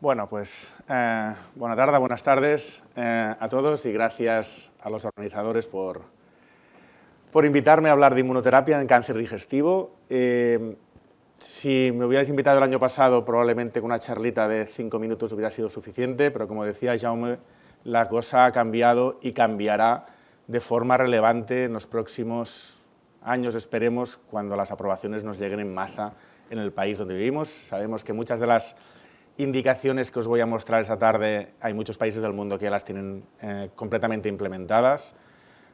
Bueno, pues buenas tardes a todos y gracias a los organizadores por invitarme a hablar de inmunoterapia en cáncer digestivo. Si me hubierais invitado el año pasado, probablemente con una charlita de 5 minutos hubiera sido suficiente, pero como decía Jaume, la cosa ha cambiado y cambiará de forma relevante en los próximos años, esperemos, cuando las aprobaciones nos lleguen en masa en el país donde vivimos. Sabemos que muchas de las indicaciones que os voy a mostrar esta tarde, hay muchos países del mundo que ya las tienen completamente implementadas.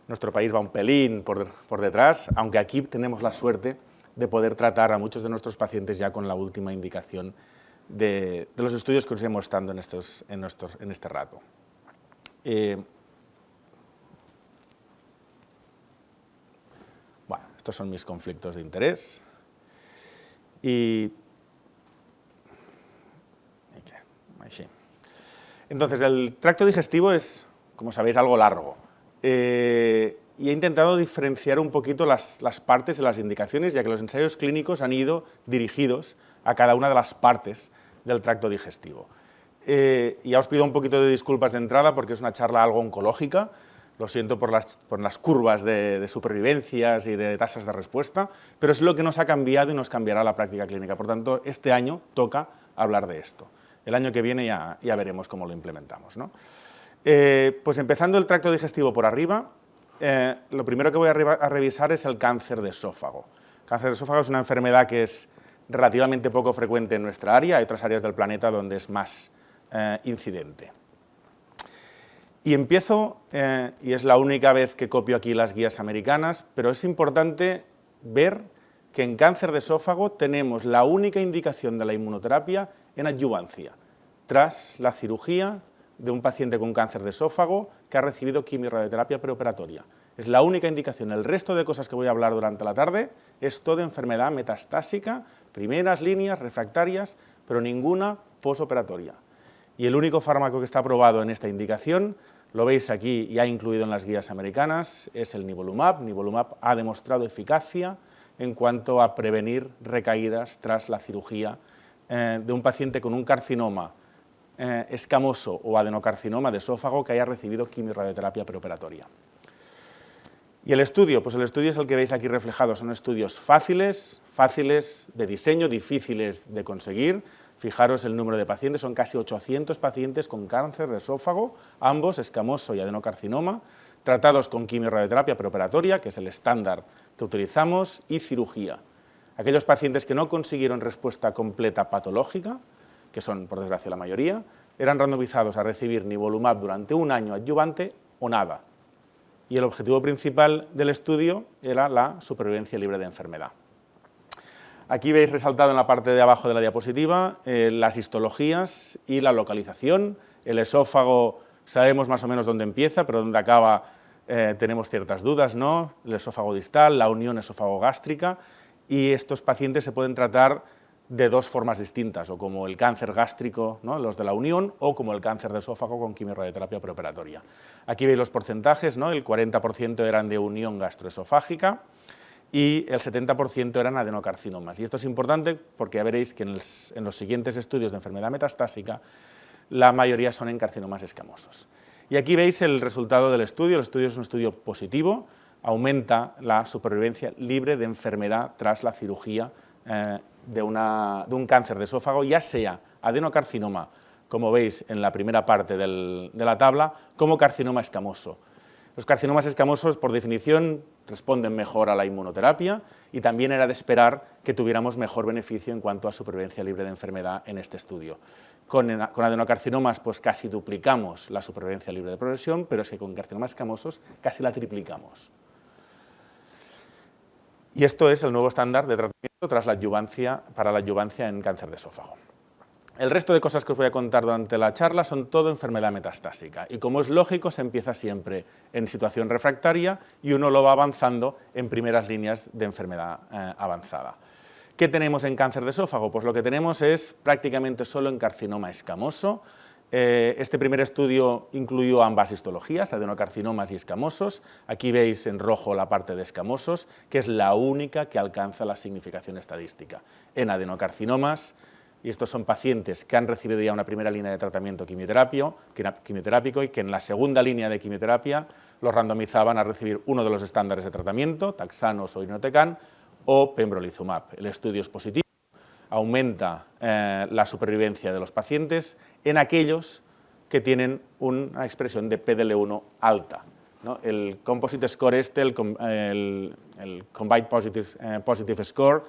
Nuestro país va un pelín por detrás, aunque aquí tenemos la suerte de poder tratar a muchos de nuestros pacientes ya con la última indicación de los estudios que os iré mostrando en este rato. Bueno, estos son mis conflictos de interés. Entonces, el tracto digestivo es, como sabéis, algo largo. Y he intentado diferenciar un poquito las partes de las indicaciones, ya que los ensayos clínicos han ido dirigidos a cada una de las partes del tracto digestivo. Ya os pido un poquito de disculpas de entrada porque es una charla algo oncológica. Lo siento por las curvas de supervivencias y de tasas de respuesta, pero es lo que nos ha cambiado y nos cambiará la práctica clínica. Por tanto, este año toca hablar de esto. El año que viene ya veremos cómo lo implementamos, ¿no? Pues empezando el tracto digestivo por arriba, lo primero que voy a revisar es el cáncer de esófago. El cáncer de esófago es una enfermedad que es relativamente poco frecuente en nuestra área, hay otras áreas del planeta donde es más incidente. Y empiezo, y es la única vez que copio aquí las guías americanas, pero es importante ver que en cáncer de esófago tenemos la única indicación de la inmunoterapia en adyuvancia, tras la cirugía de un paciente con cáncer de esófago que ha recibido quimio-radioterapia preoperatoria. Es la única indicación. El resto de cosas que voy a hablar durante la tarde es toda enfermedad metastásica, primeras líneas, refractarias, pero ninguna posoperatoria. Y el único fármaco que está aprobado en esta indicación, lo veis aquí ya incluido en las guías americanas, es el nivolumab. Nivolumab ha demostrado eficacia en cuanto a prevenir recaídas tras la cirugía de un paciente con un carcinoma escamoso o adenocarcinoma de esófago que haya recibido quimio-radioterapia preoperatoria. Y el estudio, pues el estudio es el que veis aquí reflejado, son estudios fáciles de diseño, difíciles de conseguir. Fijaros el número de pacientes, son casi 800 pacientes con cáncer de esófago, ambos escamoso y adenocarcinoma, tratados con quimio-radioterapia preoperatoria, que es el estándar que utilizamos, y cirugía. Aquellos pacientes que no consiguieron respuesta completa patológica, que son, por desgracia, la mayoría, eran randomizados a recibir nivolumab durante un año adyuvante o nada. Y el objetivo principal del estudio era la supervivencia libre de enfermedad. Aquí veis resaltado en la parte de abajo de la diapositiva las histologías y la localización. El esófago sabemos más o menos dónde empieza, pero dónde acaba tenemos ciertas dudas, ¿no? El esófago distal, la unión esófago-gástrica, y estos pacientes se pueden tratar de dos formas distintas, o como el cáncer gástrico, ¿no?, los de la unión, o como el cáncer de esófago con quimio-radioterapia preoperatoria. Aquí veis los porcentajes, ¿no? El 40% eran de unión gastroesofágica y el 70% eran adenocarcinomas. Y esto es importante porque ya veréis que en los siguientes estudios de enfermedad metastásica la mayoría son en carcinomas escamosos. Y aquí veis el resultado del estudio. El estudio es un estudio positivo, aumenta la supervivencia libre de enfermedad tras la cirugía de un cáncer de esófago, ya sea adenocarcinoma, como veis en la primera parte de la tabla, como carcinoma escamoso. Los carcinomas escamosos, por definición, responden mejor a la inmunoterapia y también era de esperar que tuviéramos mejor beneficio en cuanto a supervivencia libre de enfermedad en este estudio. Con adenocarcinomas pues casi duplicamos la supervivencia libre de progresión, pero es que con carcinomas escamosos casi la triplicamos. Y esto es el nuevo estándar de tratamiento tras la adyuvancia, para la adyuvancia en cáncer de esófago. El resto de cosas que os voy a contar durante la charla son todo enfermedad metastásica. Y como es lógico, se empieza siempre en situación refractaria y uno lo va avanzando en primeras líneas de enfermedad avanzada. ¿Qué tenemos en cáncer de esófago? Pues lo que tenemos es prácticamente solo en carcinoma escamoso. Este primer estudio incluyó ambas histologías, adenocarcinomas y escamosos. Aquí veis en rojo la parte de escamosos, que es la única que alcanza la significación estadística. En adenocarcinomas y estos son pacientes que han recibido ya una primera línea de tratamiento quimioterápico y que en la segunda línea de quimioterapia los randomizaban a recibir uno de los estándares de tratamiento, taxanos o irinotecan, o pembrolizumab. El estudio es positivo, aumenta la supervivencia de los pacientes en aquellos que tienen una expresión de PDL1 alta, ¿no? El composite score el Combined Positive Score,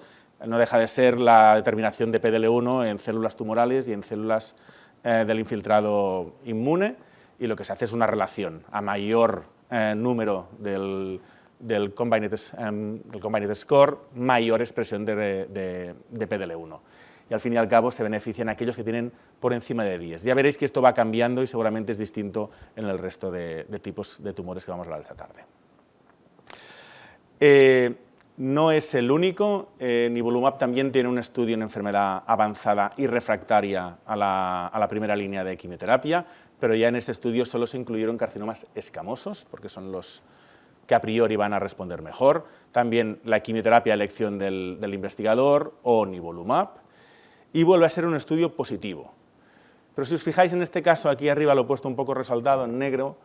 no deja de ser la determinación de PDL1 en células tumorales y en células del infiltrado inmune, y lo que se hace es una relación. A mayor número del Combined Score, mayor expresión de PDL1. Y al fin y al cabo se benefician aquellos que tienen por encima de 10. Ya veréis que esto va cambiando y seguramente es distinto en el resto de tipos de tumores que vamos a hablar esta tarde. No es el único, nivolumab también tiene un estudio en enfermedad avanzada y refractaria a la primera línea de quimioterapia, pero ya en este estudio solo se incluyeron carcinomas escamosos, porque son los que a priori van a responder mejor. También la quimioterapia a elección del investigador o nivolumab, y vuelve a ser un estudio positivo. Pero si os fijáis en este caso, aquí arriba lo he puesto un poco resaltado en negro,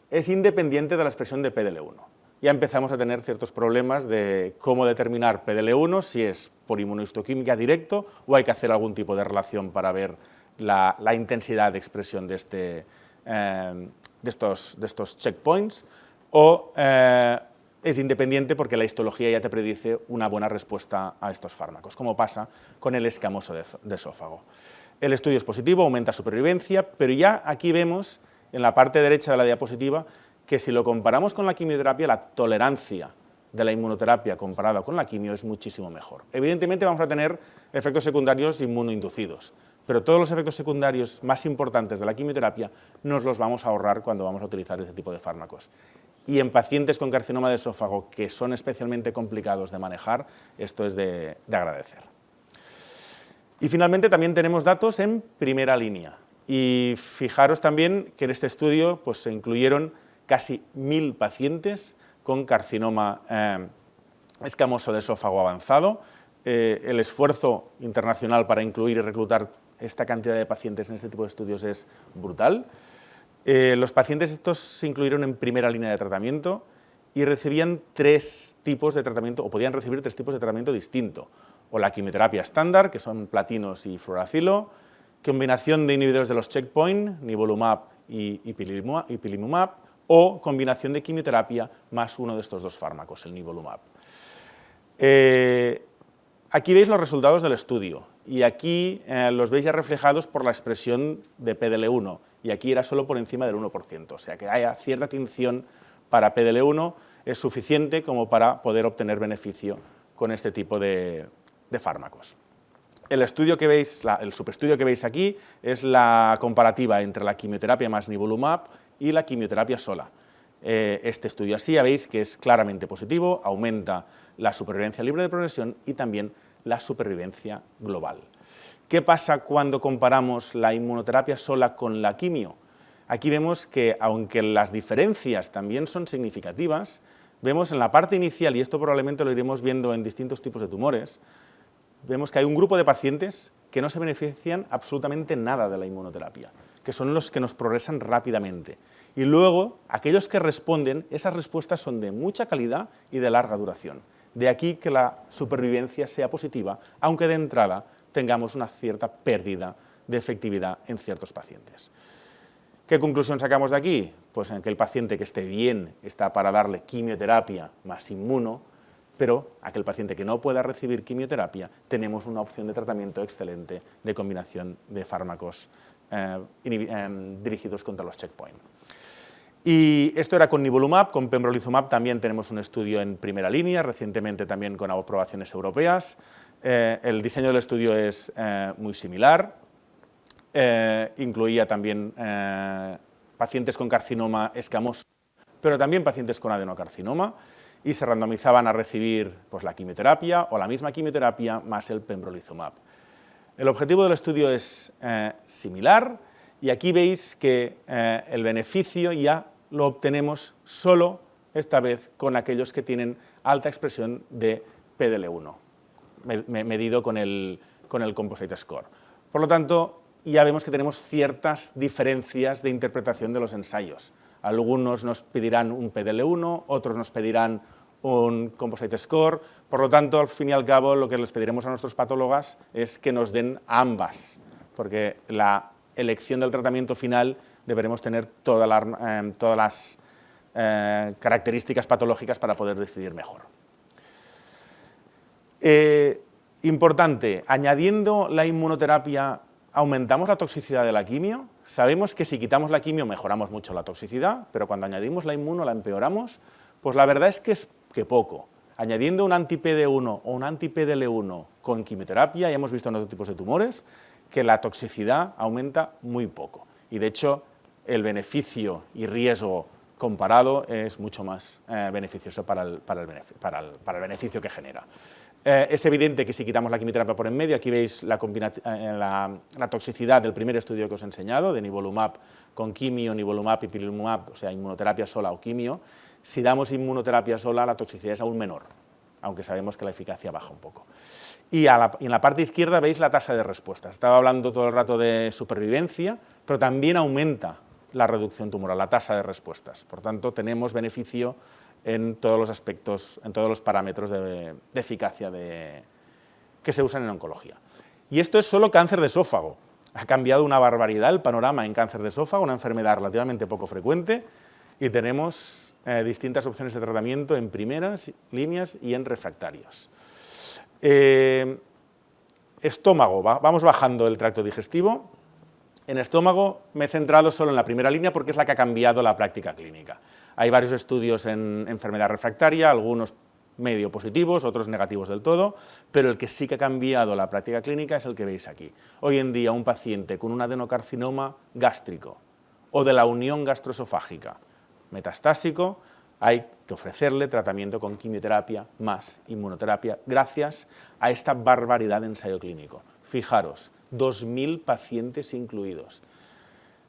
es independiente de la expresión de PDL1. Ya empezamos a tener ciertos problemas de cómo determinar PDL1, si es por inmunohistoquímica directo o hay que hacer algún tipo de relación para ver la intensidad de expresión de estos checkpoints, o es independiente porque la histología ya te predice una buena respuesta a estos fármacos, como pasa con el escamoso de esófago. El estudio es positivo, aumenta supervivencia, pero ya aquí vemos en la parte derecha de la diapositiva que si lo comparamos con la quimioterapia, la tolerancia de la inmunoterapia comparada con la quimio es muchísimo mejor. Evidentemente vamos a tener efectos secundarios inmunoinducidos, pero todos los efectos secundarios más importantes de la quimioterapia nos los vamos a ahorrar cuando vamos a utilizar este tipo de fármacos. Y en pacientes con carcinoma de esófago, que son especialmente complicados de manejar, esto es de agradecer. Y finalmente también tenemos datos en primera línea. Y fijaros también que en este estudio pues, se incluyeron casi 1000 pacientes con carcinoma escamoso de esófago avanzado. El esfuerzo internacional para incluir y reclutar esta cantidad de pacientes en este tipo de estudios es brutal. Los pacientes estos se incluyeron en primera línea de tratamiento y recibían 3 tipos de tratamiento, o podían recibir 3 tipos de tratamiento distinto. O la quimioterapia estándar, que son platinos y fluoracilo, combinación de inhibidores de los checkpoint, nivolumab y ipilimumab, o combinación de quimioterapia más uno de estos 2 fármacos, el nivolumab. Aquí veis los resultados del estudio, y aquí los veis ya reflejados por la expresión de PDL1, y aquí era solo por encima del 1%, o sea que haya cierta tinción para PDL1 es suficiente como para poder obtener beneficio con este tipo de fármacos. El estudio que veis, el subestudio que veis aquí es la comparativa entre la quimioterapia más nivolumab y la quimioterapia sola. Este estudio así ya veis que es claramente positivo, aumenta la supervivencia libre de progresión y también la supervivencia global. ¿Qué pasa cuando comparamos la inmunoterapia sola con la quimio? Aquí vemos que, aunque las diferencias también son significativas, vemos en la parte inicial, y esto probablemente lo iremos viendo en distintos tipos de tumores, vemos que hay un grupo de pacientes que no se benefician absolutamente nada de la inmunoterapia, que son los que nos progresan rápidamente. Y luego, aquellos que responden, esas respuestas son de mucha calidad y de larga duración. De aquí que la supervivencia sea positiva, aunque de entrada tengamos una cierta pérdida de efectividad en ciertos pacientes. ¿Qué conclusión sacamos de aquí? Pues en que el paciente que esté bien está para darle quimioterapia más inmuno, pero aquel paciente que no pueda recibir quimioterapia, tenemos una opción de tratamiento excelente de combinación de fármacos dirigidos contra los checkpoint. Y esto era con nivolumab, con pembrolizumab también tenemos un estudio en primera línea, recientemente también con aprobaciones europeas. El diseño del estudio es muy similar, incluía también pacientes con carcinoma escamoso, pero también pacientes con adenocarcinoma, y se randomizaban a recibir pues, la quimioterapia o la misma quimioterapia más el pembrolizumab. El objetivo del estudio es similar, y aquí veis que el beneficio ya lo obtenemos solo, esta vez, con aquellos que tienen alta expresión de PDL1, medido con el Composite Score. Por lo tanto, ya vemos que tenemos ciertas diferencias de interpretación de los ensayos. Algunos nos pedirán un PDL1, otros nos pedirán un composite score. Por lo tanto, al fin y al cabo, lo que les pediremos a nuestros patólogas es que nos den ambas, porque la elección del tratamiento final deberemos tener todas las características patológicas para poder decidir mejor. Importante, añadiendo la inmunoterapia, ¿aumentamos la toxicidad de la quimio? Sabemos que si quitamos la quimio mejoramos mucho la toxicidad, pero cuando añadimos la inmuno la empeoramos. Pues la verdad es que poco. Añadiendo un anti-PD1 o un anti-PDL1 con quimioterapia, ya hemos visto en otros tipos de tumores, que la toxicidad aumenta muy poco. Y de hecho, el beneficio y riesgo comparado es mucho más beneficioso para el beneficio que genera. Es evidente que si quitamos la quimioterapia por en medio, aquí veis la toxicidad del primer estudio que os he enseñado, de nivolumab con quimio, nivolumab, ipilimumab, o sea, inmunoterapia sola o quimio. Si damos inmunoterapia sola, la toxicidad es aún menor, aunque sabemos que la eficacia baja un poco. Y en la parte izquierda veis la tasa de respuesta. Estaba hablando todo el rato de supervivencia, pero también aumenta la reducción tumoral, la tasa de respuestas. Por tanto, tenemos beneficio en todos los aspectos, en todos los parámetros de eficacia que se usan en oncología. Y esto es solo cáncer de esófago. Ha cambiado una barbaridad el panorama en cáncer de esófago, una enfermedad relativamente poco frecuente, y tenemos distintas opciones de tratamiento en primeras líneas y en refractarios. Estómago, vamos bajando el tracto digestivo. En estómago me he centrado solo en la primera línea porque es la que ha cambiado la práctica clínica. Hay varios estudios en enfermedad refractaria, algunos medio positivos, otros negativos del todo, pero el que sí que ha cambiado la práctica clínica es el que veis aquí. Hoy en día un paciente con un adenocarcinoma gástrico o de la unión gastroesofágica metastásico, hay que ofrecerle tratamiento con quimioterapia más inmunoterapia gracias a esta barbaridad de ensayo clínico. Fijaros, 2.000 pacientes incluidos.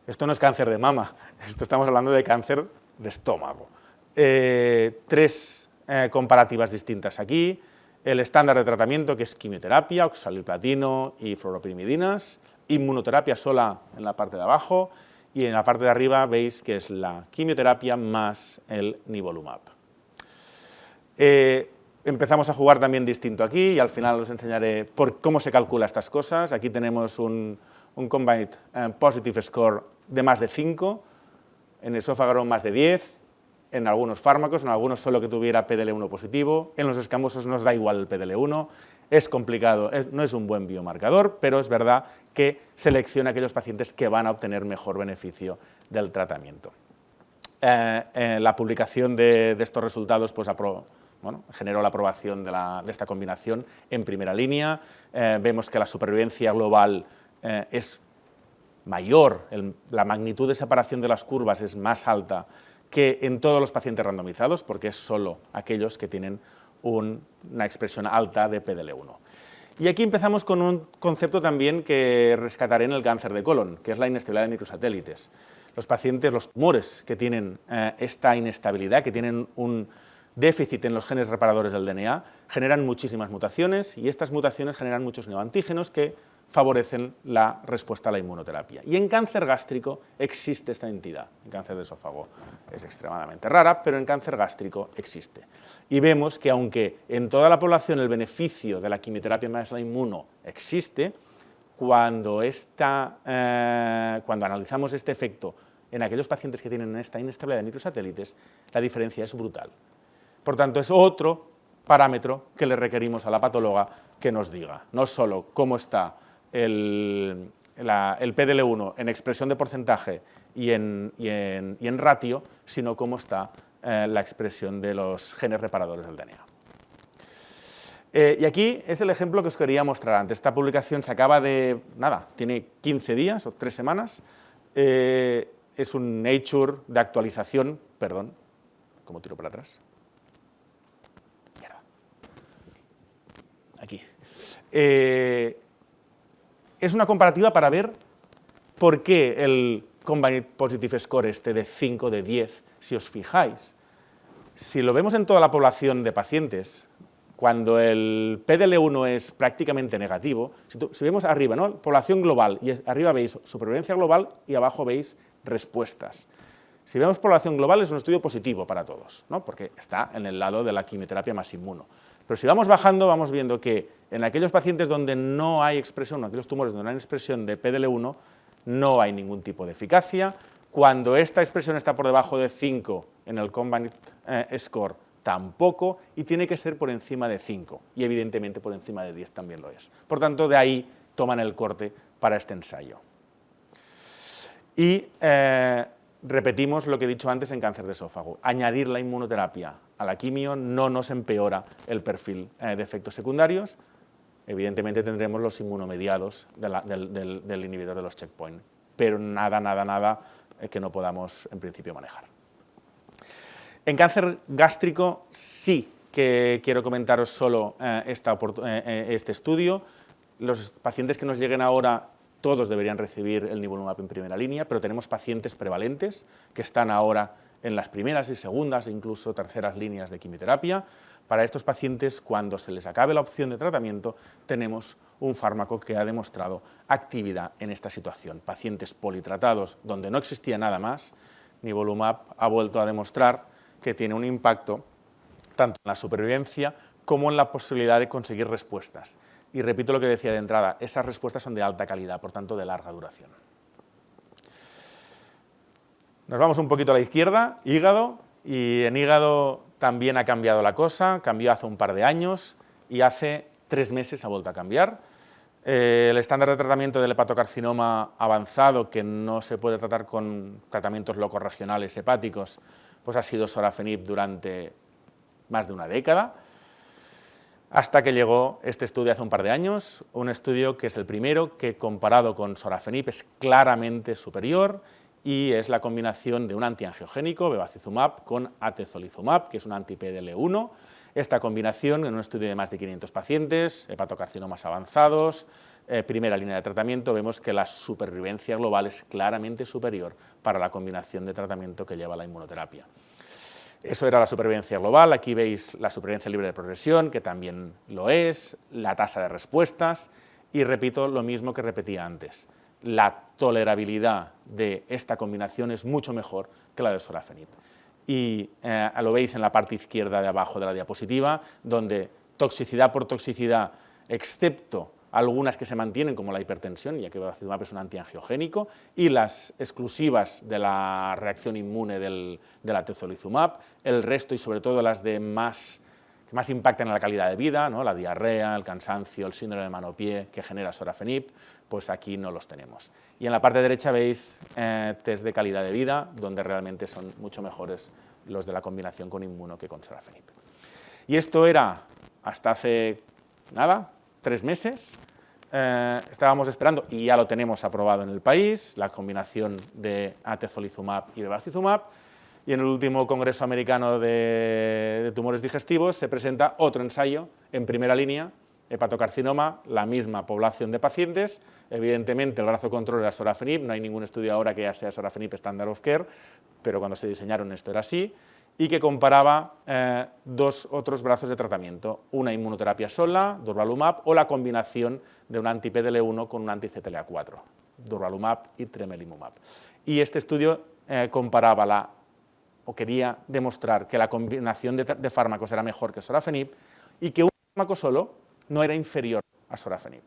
Esto no es cáncer de mama, esto estamos hablando de cáncer de estómago. Tres comparativas distintas aquí. El estándar de tratamiento, que es quimioterapia, oxaliplatino y fluoropirimidinas, inmunoterapia sola en la parte de abajo, y en la parte de arriba veis que es la quimioterapia más el nivolumab. Empezamos a jugar también distinto aquí y al final os enseñaré cómo se calcula estas cosas. Aquí tenemos un Combined Positive Score de más de 5, en esófago más de 10, en algunos fármacos, en algunos solo que tuviera PDL1 positivo, en los escamosos nos da igual el PDL1, es complicado, no es un buen biomarcador, pero es verdad que selecciona aquellos pacientes que van a obtener mejor beneficio del tratamiento. La publicación de estos resultados pues, generó la aprobación de esta combinación en primera línea. Vemos que la supervivencia global es mayor, la magnitud de separación de las curvas es más alta que en todos los pacientes randomizados, porque es solo aquellos que tienen una expresión alta de PDL1. Y aquí empezamos con un concepto también que rescataré en el cáncer de colon, que es la inestabilidad de microsatélites. Los pacientes, los tumores que tienen esta inestabilidad, que tienen un déficit en los genes reparadores del DNA, generan muchísimas mutaciones y estas mutaciones generan muchos neoantígenos que favorecen la respuesta a la inmunoterapia. Y en cáncer gástrico existe esta entidad. En cáncer de esófago es extremadamente rara, pero en cáncer gástrico existe. Y vemos que aunque en toda la población el beneficio de la quimioterapia más la inmuno existe, cuando analizamos este efecto en aquellos pacientes que tienen esta inestabilidad de microsatélites, la diferencia es brutal. Por tanto, es otro parámetro que le requerimos a la patóloga que nos diga, no solo cómo está el PDL1 en expresión de porcentaje y en ratio, sino cómo está la expresión de los genes reparadores del DNA. Y aquí es el ejemplo que os quería mostrar antes. Esta publicación se acaba de, tiene 15 días o 3 semanas. Es un Nature de actualización, perdón, ¿cómo tiro para atrás? Mierda. Aquí. Es una comparativa para ver por qué el Combined Positive Score de 5, de 10, si os fijáis, si lo vemos en toda la población de pacientes, cuando el PDL1 es prácticamente negativo, si vemos arriba, ¿no? Población global, y arriba veis supervivencia global y abajo veis respuestas. Si vemos población global es un estudio positivo para todos, ¿no? Porque está en el lado de la quimioterapia más inmuno. Pero si vamos bajando, vamos viendo que en aquellos pacientes donde no hay expresión, en aquellos tumores donde no hay expresión de PDL1, no hay ningún tipo de eficacia. Cuando esta expresión está por debajo de 5 en el Combined Score, tampoco, y tiene que ser por encima de 5, y evidentemente por encima de 10 también lo es. Por tanto, de ahí toman el corte para este ensayo. Y repetimos lo que he dicho antes en cáncer de esófago. Añadir la inmunoterapia a la quimio no nos empeora el perfil de efectos secundarios. Evidentemente tendremos los inmunomediados del inhibidor de los checkpoint, pero nada que no podamos en principio manejar. En cáncer gástrico sí que quiero comentaros solo este estudio. Los pacientes que nos lleguen ahora, todos deberían recibir el nivolumab en primera línea, pero tenemos pacientes prevalentes que están ahora en las primeras y segundas e incluso terceras líneas de quimioterapia. Para estos pacientes, cuando se les acabe la opción de tratamiento, tenemos un fármaco que ha demostrado actividad en esta situación. Pacientes politratados donde no existía nada más, nivolumab ha vuelto a demostrar que tiene un impacto tanto en la supervivencia como en la posibilidad de conseguir respuestas. Y repito lo que decía de entrada, esas respuestas son de alta calidad, por tanto de larga duración. Nos vamos un poquito a la izquierda, hígado, y en hígado también ha cambiado la cosa, cambió hace un par de años y hace 3 meses ha vuelto a cambiar. El estándar de tratamiento del hepatocarcinoma avanzado, que no se puede tratar con tratamientos locorregionales hepáticos, pues ha sido sorafenib durante más de una década, hasta que llegó este estudio hace un par de años, un estudio que es el primero que comparado con sorafenib es claramente superior y es la combinación de un antiangiogénico, bevacizumab, con atezolizumab, que es un anti-PDL1. Esta combinación, en un estudio de más de 500 pacientes, hepatocarcinomas avanzados, primera línea de tratamiento, vemos que la supervivencia global es claramente superior para la combinación de tratamiento que lleva la inmunoterapia. Eso era la supervivencia global, aquí veis la supervivencia libre de progresión, que también lo es, la tasa de respuestas, y repito lo mismo que repetía antes. La tolerabilidad de esta combinación es mucho mejor que la de sorafenib. Y lo veis en la parte izquierda de abajo de la diapositiva, donde toxicidad por toxicidad, excepto algunas que se mantienen, como la hipertensión, ya que bevacizumab es un antiangiogénico, y las exclusivas de la reacción inmune del atezolizumab, el resto y sobre todo las de que más impactan en la calidad de vida, ¿no? La diarrea, el cansancio, el síndrome de mano-pie que genera sorafenib, pues aquí no los tenemos. Y en la parte derecha veis test de calidad de vida, donde realmente son mucho mejores los de la combinación con inmuno que con sorafenib. Y esto era hasta hace, 3 meses, estábamos esperando, y ya lo tenemos aprobado en el país, la combinación de atezolizumab y bevacizumab, y en el último Congreso Americano de Tumores Digestivos se presenta otro ensayo en primera línea, hepatocarcinoma, la misma población de pacientes, evidentemente el brazo control era sorafenib, no hay ningún estudio ahora que ya sea sorafenib standard of care, pero cuando se diseñaron esto era así, y que comparaba 2 otros brazos de tratamiento, una inmunoterapia sola, durvalumab, o la combinación de un anti-PDL1 con un anti-CTLA4, durvalumab y tremelimumab. Y este estudio comparaba quería demostrar que la combinación de fármacos era mejor que sorafenib y que un fármaco solo no era inferior a sorafenib.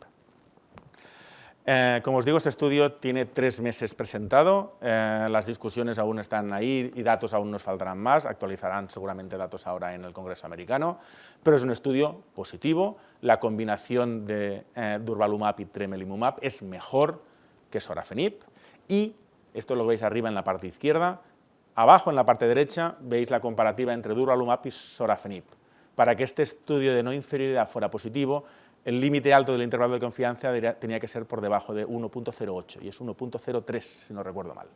Como os digo, este estudio tiene 3 meses presentado, las discusiones aún están ahí y datos aún nos faltarán más, actualizarán seguramente datos ahora en el Congreso Americano, pero es un estudio positivo, la combinación de durvalumab y tremelimumab es mejor que sorafenib y, esto lo veis arriba en la parte izquierda, abajo en la parte derecha veis la comparativa entre durvalumab y sorafenib. Para que este estudio de no inferioridad fuera positivo, el límite alto del intervalo de confianza tenía que ser por debajo de 1.08 y es 1.03 si no recuerdo mal.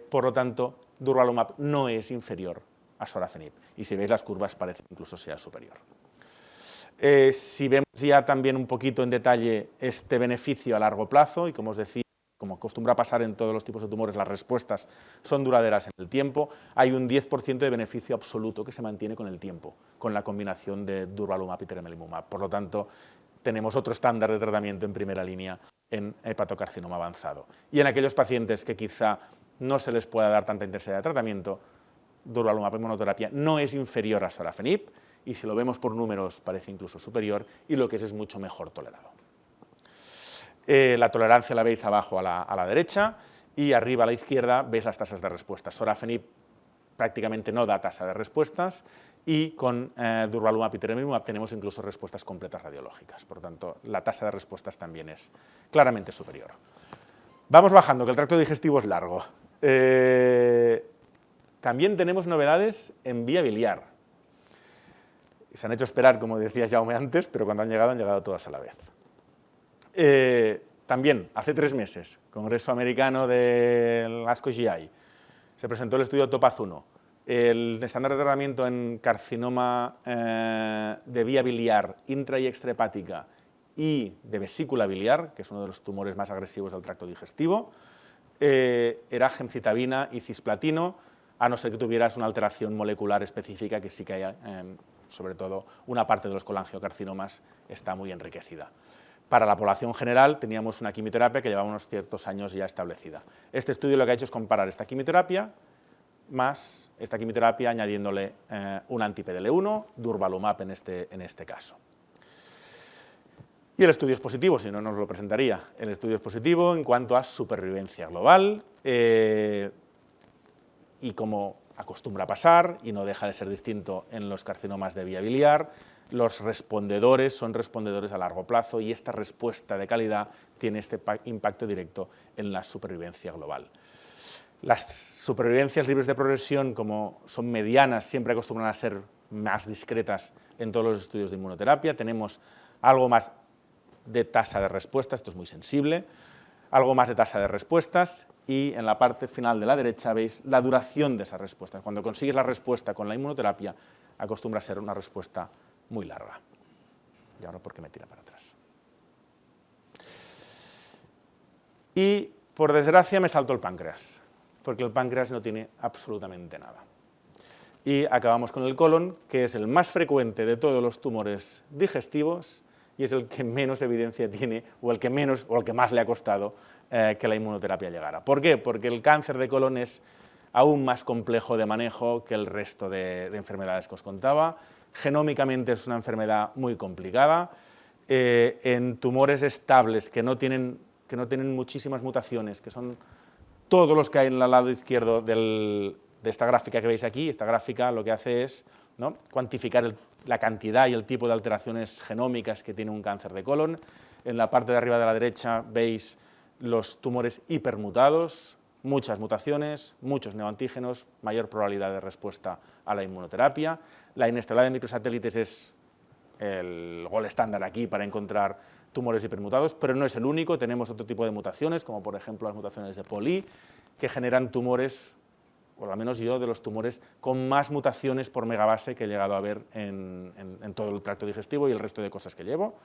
Por lo tanto, durvalumab no es inferior a sorafenib y si veis las curvas parece que incluso sea superior. Si vemos ya también un poquito en detalle este beneficio a largo plazo y como os decía, como acostumbra pasar en todos los tipos de tumores, las respuestas son duraderas en el tiempo, hay un 10% de beneficio absoluto que se mantiene con el tiempo. con la combinación de durvalumab y tremelimumab. Por lo tanto, tenemos otro estándar de tratamiento en primera línea en hepatocarcinoma avanzado. Y en aquellos pacientes que quizá no se les pueda dar tanta intensidad de tratamiento, durvalumab en monoterapia no es inferior a sorafenib, y si lo vemos por números parece incluso superior, y lo que es mucho mejor tolerado. La tolerancia la veis abajo a la derecha, y arriba a la izquierda veis las tasas de respuesta. Sorafenib prácticamente no da tasa de respuestas, y con durvalumab y tremelimumab tenemos incluso respuestas completas radiológicas. Por lo tanto, la tasa de respuestas también es claramente superior. Vamos bajando, que el tracto digestivo es largo. También tenemos novedades en vía biliar. Se han hecho esperar, como decía Jaume antes, pero cuando han llegado todas a la vez. También, hace 3 meses, Congreso Americano del ASCO GI, se presentó el estudio TOPAZ-1, el estándar de tratamiento en carcinoma de vía biliar intra y extrahepática y de vesícula biliar, que es uno de los tumores más agresivos del tracto digestivo, era gemcitabina y cisplatino, a no ser que tuvieras una alteración molecular específica, que sí que hay, sobre todo una parte de los colangiocarcinomas está muy enriquecida. Para la población general teníamos una quimioterapia que llevaba unos ciertos años ya establecida. Este estudio lo que ha hecho es comparar esta quimioterapia más esta quimioterapia añadiéndole un anti-PDL1, durvalumab en este caso. Y el estudio es positivo, si no, no os lo presentaría. El estudio es positivo en cuanto a supervivencia global, y como acostumbra pasar, y no deja de ser distinto en los carcinomas de vía biliar, los respondedores son respondedores a largo plazo, y esta respuesta de calidad tiene este impacto directo en la supervivencia global. Las supervivencias libres de progresión, como son medianas, siempre acostumbran a ser más discretas en todos los estudios de inmunoterapia. Tenemos algo más de tasa de respuesta, esto es muy sensible, algo más de tasa de respuestas, y en la parte final de la derecha veis la duración de esas respuestas. Cuando consigues la respuesta con la inmunoterapia, acostumbra a ser una respuesta muy larga. Y ahora, ¿por qué me tira para atrás? Y, por desgracia, me saltó el páncreas, porque el páncreas no tiene absolutamente nada. Y acabamos con el colon, que es el más frecuente de todos los tumores digestivos, y es el que menos evidencia tiene, o el que más le ha costado que la inmunoterapia llegara. ¿Por qué? Porque el cáncer de colon es aún más complejo de manejo que el resto de enfermedades que os contaba. Genómicamente es una enfermedad muy complicada. En tumores estables que no tienen muchísimas mutaciones, que son todos los que hay en el lado izquierdo de esta gráfica que veis aquí. Esta gráfica lo que hace es, ¿no?, cuantificar la cantidad y el tipo de alteraciones genómicas que tiene un cáncer de colon. En la parte de arriba de la derecha veis los tumores hipermutados, muchas mutaciones, muchos neoantígenos, mayor probabilidad de respuesta a la inmunoterapia. La inestabilidad de microsatélites es el gold estándar aquí para encontrar tumores hipermutados, pero no es el único. Tenemos otro tipo de mutaciones, como por ejemplo las mutaciones de Poli, que generan tumores, o al menos yo, de los tumores con más mutaciones por megabase que he llegado a ver en todo el tracto digestivo y el resto de cosas que llevo.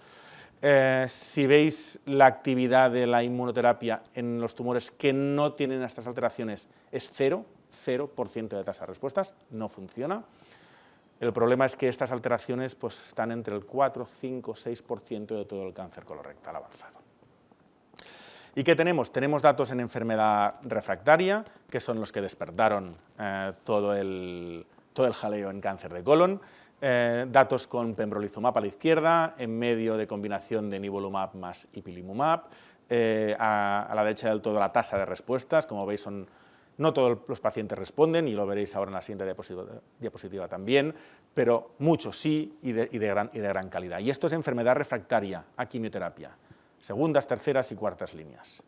Si veis la actividad de la inmunoterapia en los tumores que no tienen estas alteraciones, es 0% de tasa de respuestas, no funciona. El problema es que estas alteraciones pues, están entre el 4, 5, 6% de todo el cáncer colorectal avanzado. ¿Y qué tenemos? Tenemos datos en enfermedad refractaria, que son los que despertaron todo el jaleo en cáncer de colon. Datos con pembrolizumab a la izquierda, en medio de combinación de nivolumab más ipilimumab. A la derecha del todo la tasa de respuestas, como veis no todos los pacientes responden, y lo veréis ahora en la siguiente diapositiva también, pero muchos sí y de gran calidad. Y esto es enfermedad refractaria a quimioterapia, segundas, terceras y cuartas líneas.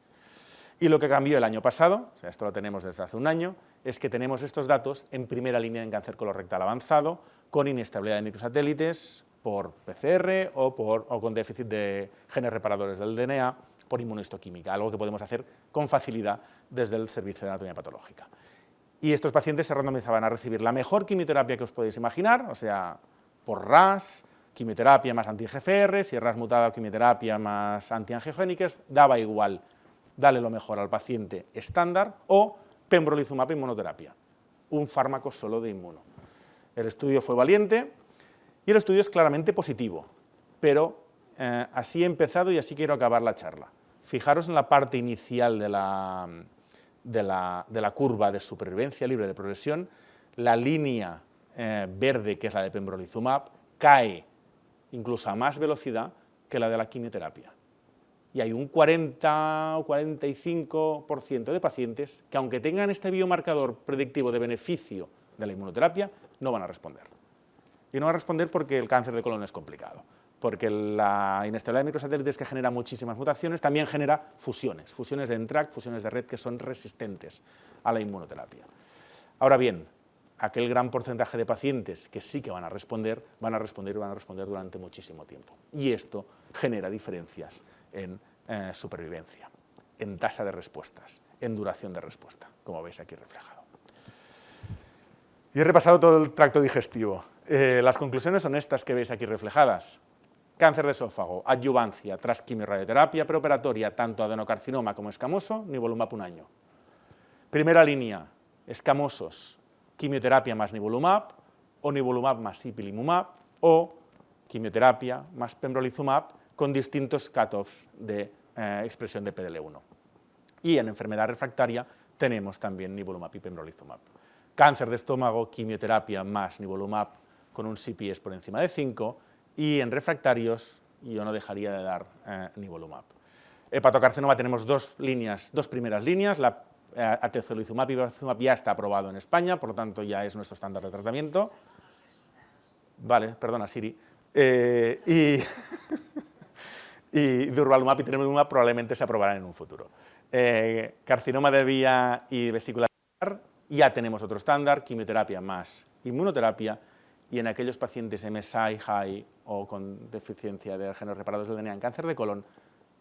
Y lo que cambió el año pasado, o sea, esto lo tenemos desde hace un año, es que tenemos estos datos en primera línea en cáncer colorectal avanzado, con inestabilidad de microsatélites por PCR o con déficit de genes reparadores del DNA por inmunohistoquímica, algo que podemos hacer con facilidad desde el Servicio de Anatomía Patológica. Y estos pacientes se randomizaban a recibir la mejor quimioterapia que os podéis imaginar, o sea, por RAS, quimioterapia más anti-EGFR, si RAS mutada, quimioterapia más antiangiogénicas, daba igual, dale lo mejor al paciente estándar, o pembrolizumab inmunoterapia, un fármaco solo de inmuno. El estudio fue valiente, Y el estudio es claramente positivo, pero así he empezado y así quiero acabar la charla. Fijaros en la parte inicial de la curva de supervivencia libre de progresión, la línea verde, que es la de pembrolizumab, cae incluso a más velocidad que la de la quimioterapia. Y hay un 40 o 45% de pacientes que, aunque tengan este biomarcador predictivo de beneficio de la inmunoterapia, no van a responder. Y no van a responder porque el cáncer de colon es complicado, porque la inestabilidad de microsatélites, que genera muchísimas mutaciones, también genera fusiones de NTRK, fusiones de red, que son resistentes a la inmunoterapia. Ahora bien, aquel gran porcentaje de pacientes que sí que van a responder durante muchísimo tiempo. Y esto genera diferencias en supervivencia, en tasa de respuestas, en duración de respuesta, como veis aquí reflejado. Y he repasado todo el tracto digestivo. Las conclusiones son estas que veis aquí reflejadas. Cáncer de esófago, adyuvancia tras quimiorradioterapia preoperatoria, tanto adenocarcinoma como escamoso, nivolumab 1 año. Primera línea, escamosos, quimioterapia más nivolumab, o nivolumab más ipilimumab, o quimioterapia más pembrolizumab, con distintos cutoffs de expresión de PDL1. Y en enfermedad refractaria tenemos también nivolumab y pembrolizumab. Cáncer de estómago, quimioterapia más nivolumab con un CPS por encima de 5, y en refractarios yo no dejaría de dar nivolumab. Hepatocarcinoma tenemos dos primeras líneas, la atezolizumab y bevacizumab ya está aprobado en España, por lo tanto ya es nuestro estándar de tratamiento. Vale, perdona Siri. Y durvalumab y tremelimumab probablemente se aprobarán en un futuro. Carcinoma de vía y vesicular, ya tenemos otro estándar, quimioterapia más inmunoterapia, y en aquellos pacientes MSI high o con deficiencia de genes reparados del DNA en cáncer de colon,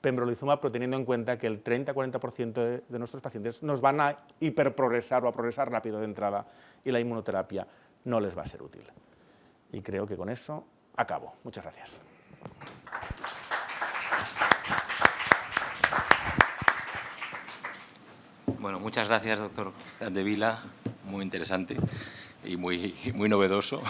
pembrolizumab, pero teniendo en cuenta que el 30-40% de nuestros pacientes nos van a hiperprogresar o a progresar rápido de entrada y la inmunoterapia no les va a ser útil. Y creo que con eso acabo. Muchas gracias. Bueno, muchas gracias, doctor Capdevila. Muy interesante y muy novedoso.